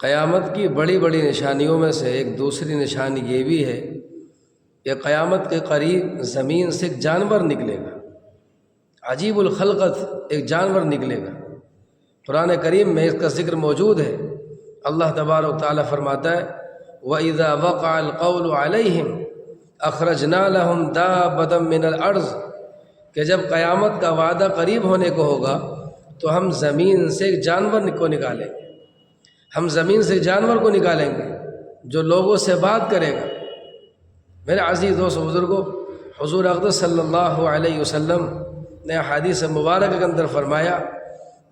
قیامت کی بڑی بڑی نشانیوں میں سے ایک دوسری نشانی یہ بھی ہے کہ قیامت کے قریب زمین سے ایک جانور نکلے گا، عجیب الخلقت ایک جانور نکلے گا۔ قرآن کریم میں اس کا ذکر موجود ہے۔ اللہ تبارک و تعالیٰ فرماتا ہے وَإِذَا وَقَعَ الْقَوْلُ عَلَيْهِمْ أَخْرَجْنَا لَهُمْ دَابَّةً مِّنَ الْأَرْضِ، کہ جب قیامت کا وعدہ قریب ہونے کو ہوگا تو ہم زمین سے ایک جانور کو نکالیں گے، ہم زمین سے جانور کو نکالیں گے جو لوگوں سے بات کرے گا۔ میرے عزیز دوست و بزرگوں، حضور اقدس صلی اللہ علیہ وسلم نے حدیث مبارکہ کے اندر فرمایا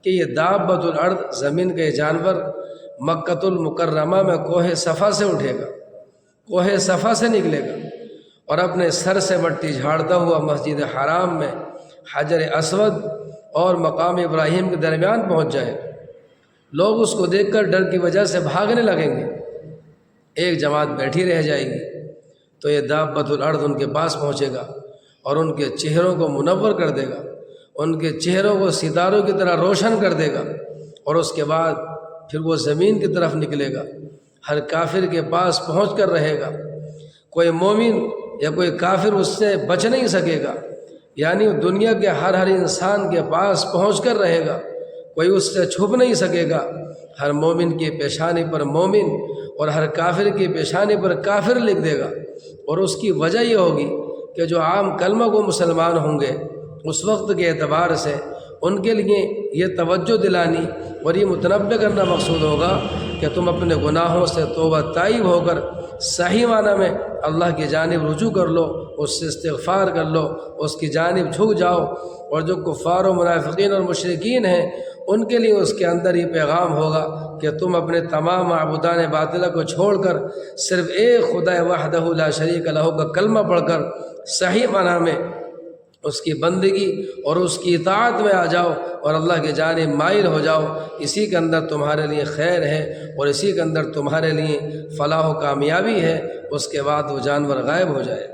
کہ یہ دابۃ الارض، زمین کا یہ جانور مکۃ المکرمہ میں کوہ صفا سے اٹھے گا، کوہ صفا سے نکلے گا اور اپنے سر سے مٹی جھاڑتا ہوا مسجد حرام میں حجر اسود اور مقام ابراہیم کے درمیان پہنچ جائے گا۔ لوگ اس کو دیکھ کر ڈر کی وجہ سے بھاگنے لگیں گے، ایک جماعت بیٹھی رہ جائے گی، تو یہ دابۃ الارض ان کے پاس پہنچے گا اور ان کے چہروں کو منور کر دے گا، ان کے چہروں کو ستاروں کی طرح روشن کر دے گا، اور اس کے بعد پھر وہ زمین کی طرف نکلے گا، ہر کافر کے پاس پہنچ کر رہے گا۔ کوئی مومن یا کوئی کافر اس سے بچ نہیں سکے گا، یعنی دنیا کے ہر انسان کے پاس پہنچ کر رہے گا، کوئی اس سے چھپ نہیں سکے گا۔ ہر مومن کی پیشانی پر مومن اور ہر کافر کی پیشانی پر کافر لکھ دے گا، اور اس کی وجہ یہ ہوگی کہ جو عام کلمہ کو مسلمان ہوں گے اس وقت کے اعتبار سے ان کے لیے یہ توجہ دلانی اور یہ متنبہ کرنا مقصود ہوگا کہ تم اپنے گناہوں سے توبہ طائب ہو کر صحیح معنی میں اللہ کی جانب رجوع کر لو، اس سے استغفار کر لو، اس کی جانب جھک جاؤ۔ اور جو کفار و منافقین اور مشرکین ہیں ان کے لیے اس کے اندر یہ پیغام ہوگا کہ تم اپنے تمام معبودان باطلہ کو چھوڑ کر صرف ایک خدا وحدہ لا شریک لہ کا کلمہ پڑھ کر صحیح معنی میں اس کی بندگی اور اس کی اطاعت میں آ جاؤ اور اللہ کی جانب مائل ہو جاؤ۔ اسی کے اندر تمہارے لیے خیر ہے اور اسی کے اندر تمہارے لیے فلاح و کامیابی ہے۔ اس کے بعد وہ جانور غائب ہو جائے۔